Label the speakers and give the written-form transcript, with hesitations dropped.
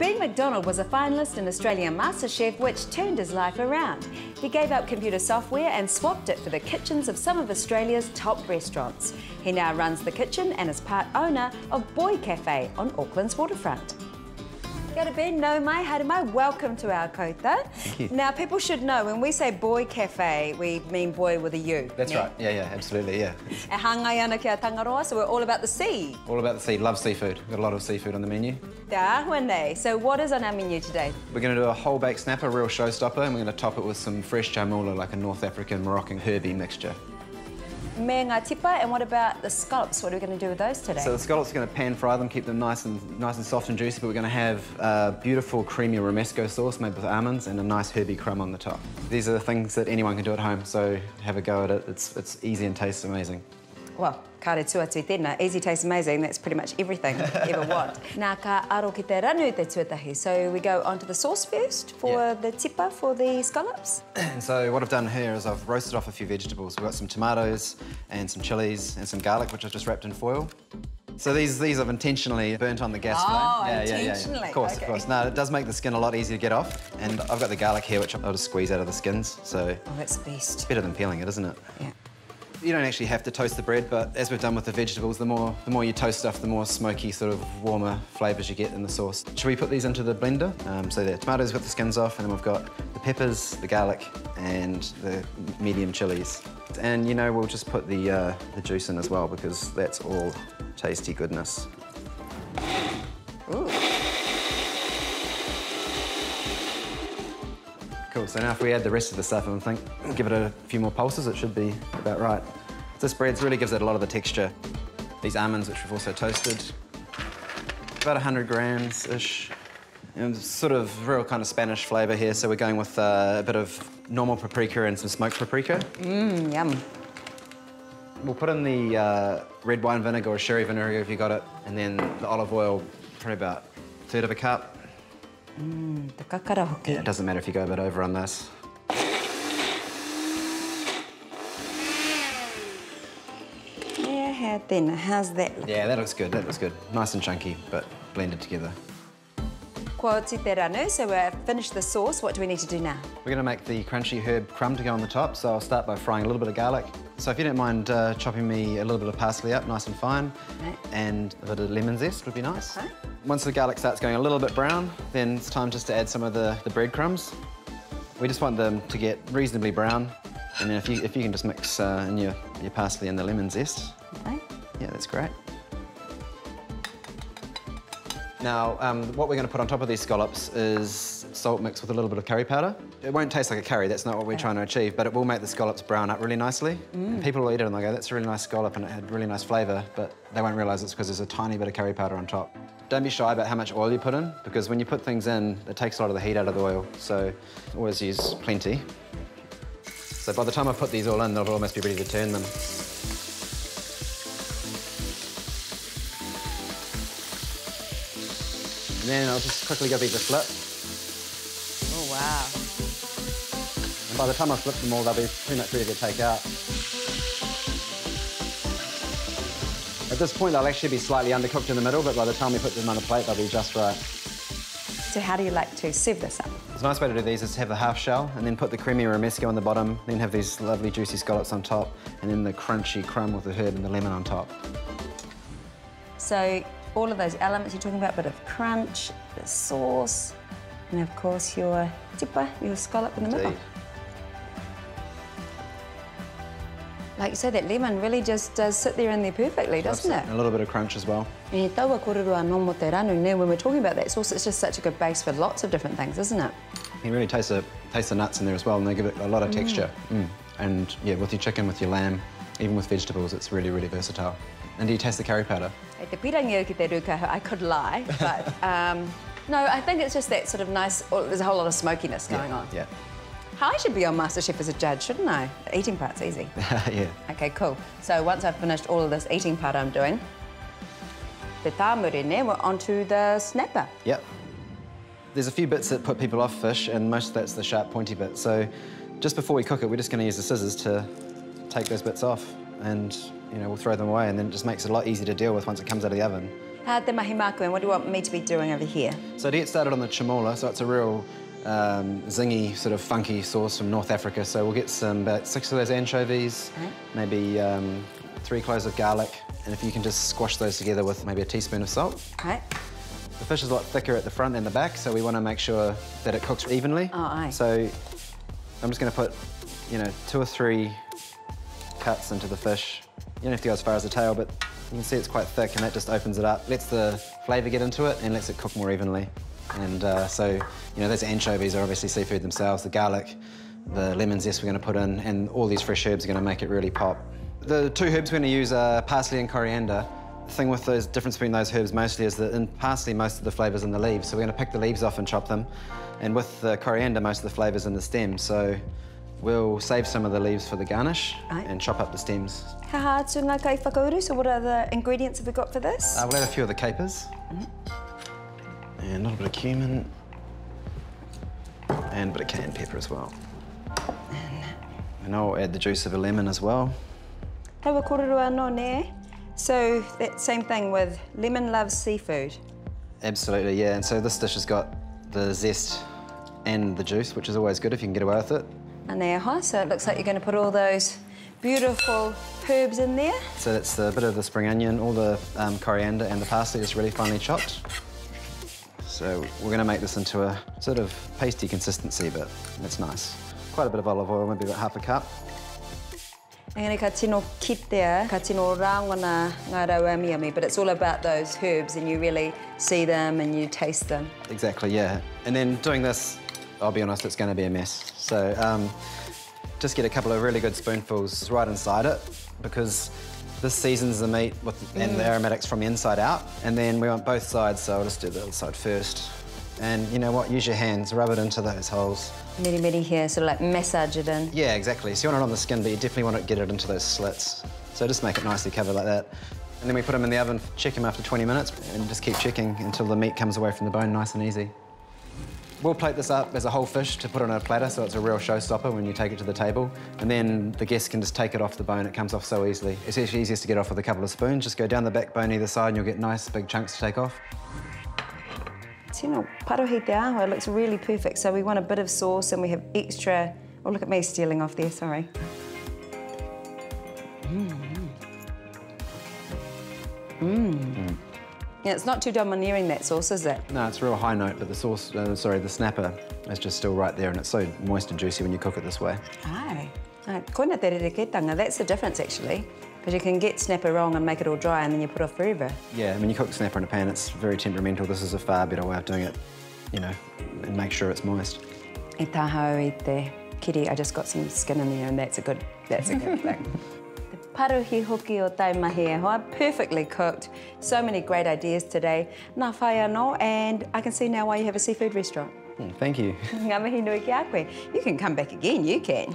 Speaker 1: Being Macdonald was a finalist in Australian Masterchef, which turned his life around. He gave up computer software and swapped it for the kitchens of some of Australia's top restaurants. He now runs the kitchen and is part owner of Boy Cafe on Auckland's waterfront. Kia ora Ben, nau mai, haere mai, welcome to our koutou.
Speaker 2: Thank you.
Speaker 1: Now, people should know, when we say Boy Cafe, we mean boy with a U.
Speaker 2: That's right, yeah, absolutely, yeah.
Speaker 1: E hangai ana ki a Tangaroa, so we're all about the sea.
Speaker 2: All about the sea, love seafood. Got a lot of seafood on the menu.
Speaker 1: Te āhuanei. So what is on our menu today?
Speaker 2: We're going to do a whole baked snapper, real showstopper, and we're going to top it with some fresh Chermoula, like a North African Moroccan herby mixture.
Speaker 1: Me ngā tipa, and what about the scallops? What are we going to do with those today?
Speaker 2: So the scallops are going to pan fry them, keep them nice and soft and juicy, but we're going to have a beautiful creamy Romesco sauce made with almonds and a nice herby crumb on the top. These are the things that anyone can do at home, so have a go at it. It's easy and tastes amazing.
Speaker 1: Well, kāre tuatū tēnā, easy tastes amazing, that's pretty much everything you ever want. Nā ka aro ki te ranu te tuatahi, so we go onto the sauce first for the tipa, for the scallops.
Speaker 2: And so what I've done here is I've roasted off a few vegetables. We've got some tomatoes and some chilies and some garlic, which I've just wrapped in foil. So these I've intentionally burnt on the gas flame.
Speaker 1: Intentionally.
Speaker 2: Yeah. Of course. No, it does make the skin a lot easier to get off. And I've got the garlic here, which I'll just squeeze out of the skins. So
Speaker 1: oh, that's the best.
Speaker 2: It's better than peeling it, isn't it?
Speaker 1: Yeah.
Speaker 2: You don't actually have to toast the bread, but as we've done with the vegetables, the more you toast stuff, the more smoky, sort of warmer flavours you get in the sauce. Should we put these into the blender? So the tomatoes with the skins off, and then we've got the peppers, the garlic, and the medium chilies. And you know, we'll just put the juice in as well, because that's all tasty goodness.
Speaker 1: Ooh.
Speaker 2: Cool, so now if we add the rest of the stuff and give it a few more pulses, it should be about right. This bread really gives it a lot of the texture. These almonds, which we've also toasted, about 100 grams-ish. And sort of real kind of Spanish flavour here, so we're going with a bit of normal paprika and some smoked paprika.
Speaker 1: Mmm, yum.
Speaker 2: We'll put in the red wine vinegar or sherry vinegar if you got it, and then the olive oil, probably about a third of a cup.
Speaker 1: Te kakara hoki.
Speaker 2: Yeah, it doesn't matter if you go a bit over on this.
Speaker 1: Yeah, then, how's that look?
Speaker 2: Yeah, that looks good, Nice and chunky, but blended together.
Speaker 1: Kua te ranu, so we've finished the sauce. What do we need to do now?
Speaker 2: We're going to make the crunchy herb crumb to go on the top, so I'll start by frying a little bit of garlic. So if you don't mind chopping me a little bit of parsley up, nice and fine, and a bit of lemon zest would be nice.
Speaker 1: Okay.
Speaker 2: Once the garlic starts going a little bit brown, then it's time just to add some of the breadcrumbs. We just want them to get reasonably brown, and then if you can just mix in your parsley and the lemon zest.
Speaker 1: Okay.
Speaker 2: Yeah, that's great. Now, what we're going to put on top of these scallops is salt mixed with a little bit of curry powder. It won't taste like a curry, that's not what we're trying to achieve, but it will make the scallops brown up really nicely. And people will eat it and they'll go, that's a really nice scallop and it had really nice flavour, but they won't realise it's because there's a tiny bit of curry powder on top. Don't be shy about how much oil you put in, because when you put things in, it takes a lot of the heat out of the oil, so always use plenty. So by the time I put these all in, they'll almost be ready to turn them. And then I'll just quickly give these a flip.
Speaker 1: Oh, wow.
Speaker 2: And by the time I flip them all, they'll be pretty much ready to take out. At this point, they'll actually be slightly undercooked in the middle, but by the time we put them on a plate, they'll be just right.
Speaker 1: So how do you like to serve this up?
Speaker 2: A nice way to do these is to have the half shell and then put the creamy Romesco on the bottom, then have these lovely juicy scallops on top, and then the crunchy crumb with the herb and the lemon on top.
Speaker 1: So all of those elements you're talking about, a bit of crunch, a bit of sauce, and of course your tipa, your scallop in the middle. Like you say, that lemon really just does sit there in there perfectly, doesn't it?
Speaker 2: And a little bit of crunch as well.
Speaker 1: E taua kōrero anō mo te ranu, when we're talking about that sauce, it's just such a good base for lots of different things, isn't it?
Speaker 2: You really taste the nuts in there as well, and they give it a lot of texture. And yeah, with your chicken, with your lamb, even with vegetables, it's really, really versatile. And do you taste the curry powder?
Speaker 1: E te pirangi ki te rukaha, I could lie, but no, I think it's just that sort of nice, there's a whole lot of smokiness going on.
Speaker 2: Yeah.
Speaker 1: I should be on Masterchef as a judge, shouldn't I? The eating part's easy.
Speaker 2: Yeah.
Speaker 1: Okay, cool. So once I've finished all of this eating part I'm doing, te tāmurene, we're onto the snapper.
Speaker 2: Yep. There's a few bits that put people off fish, and most of that's the sharp, pointy bit. So just before we cook it, we're just going to use the scissors to take those bits off. And you know, we'll throw them away, and then it just makes it a lot easier to deal with once it comes out of the oven.
Speaker 1: Te mahi māku, and what do you want me to be doing over here?
Speaker 2: So to get started on the chermoula, so it's a real zingy, sort of funky sauce from North Africa. So we'll get about 6 of those anchovies, maybe 3 cloves of garlic, and if you can just squash those together with maybe a teaspoon of salt.
Speaker 1: Right.
Speaker 2: The fish is a lot thicker at the front and the back, so we want to make sure that it cooks evenly.
Speaker 1: Oh, aye.
Speaker 2: So I'm just going to put, you know, 2 or 3 cuts into the fish. You don't have to go as far as the tail, but you can see it's quite thick, and that just opens it up, lets the flavour get into it, and lets it cook more evenly. And so, you know, those anchovies are obviously seafood themselves, the garlic, the lemon zest we're going to put in, and all these fresh herbs are going to make it really pop. The 2 herbs we're going to use are parsley and coriander. The thing with the difference between those herbs mostly is that in parsley, most of the flavour's in the leaves, so we're going to pick the leaves off and chop them. And with the coriander, most of the flavour's in the stems, so we'll save some of the leaves for the garnish and chop up the stems.
Speaker 1: How hard to ngā kai whakauru? So what other ingredients have we got for this?
Speaker 2: We'll add a few of the capers. And a little bit of cumin. And a bit of cayenne pepper as well. And I'll add the juice of a lemon as well.
Speaker 1: Tawa kōrero anō ne? So that same thing with lemon loves seafood.
Speaker 2: Absolutely, yeah. And so this dish has got the zest and the juice, which is always good if you can get away with it.
Speaker 1: Anei aha, so it looks like you're going to put all those beautiful herbs in there.
Speaker 2: So that's a bit of the spring onion, all the coriander and the parsley is really finely chopped. So we're going to make this into a sort of pasty consistency, but it's nice. Quite a bit of olive oil, maybe about half a cup.
Speaker 1: Engari ka tino kitea, ka tino rāngona ngā rau amiami, but it's all about those herbs and you really see them and you taste them.
Speaker 2: Exactly, yeah. And then doing this, I'll be honest, it's going to be a mess. So just get a couple of really good spoonfuls right inside it, because this seasons the meat and the aromatics from the inside out. And then we want both sides, so I'll just do the other side first. And you know what, use your hands, rub it into those holes.
Speaker 1: Meri here, sort of like massage it in.
Speaker 2: Yeah, exactly. So you want it on the skin, but you definitely want to get it into those slits. So just make it nicely covered like that. And then we put them in the oven, check them after 20 minutes, and just keep checking until the meat comes away from the bone nice and easy. We'll plate this up as a whole fish to put on a platter, so it's a real showstopper when you take it to the table. And then the guests can just take it off the bone. It comes off so easily. It's actually easiest to get off with a couple of spoons. Just go down the backbone either side and you'll get nice big chunks to take off.
Speaker 1: Tino parohi te aho, it looks really perfect. So we want a bit of sauce and we have extra... Oh, look at me stealing off there, sorry. Yeah, it's not too domineering, that sauce, is it?
Speaker 2: No, it's a real high note, but the sauce, the snapper is just still right there, and it's so moist and juicy when you cook it this way.
Speaker 1: Aye. Koina te rereketanga, that's the difference, actually. Because you can get snapper wrong and make it all dry and then you put off forever. Yeah,
Speaker 2: when you cook snapper in a pan, it's very temperamental. This is a far better way of doing it, you know, and make sure it's moist.
Speaker 1: E tahau I te kiri, I just got some skin in there and that's a good thing. The paruhi hoki o tai mahi e hoa, perfectly cooked. So many great ideas today. Nā whai anō, and I can see now why you have a seafood restaurant.
Speaker 2: Thank you.
Speaker 1: Ngā mihi nui ki a koe. You can come back again, you can.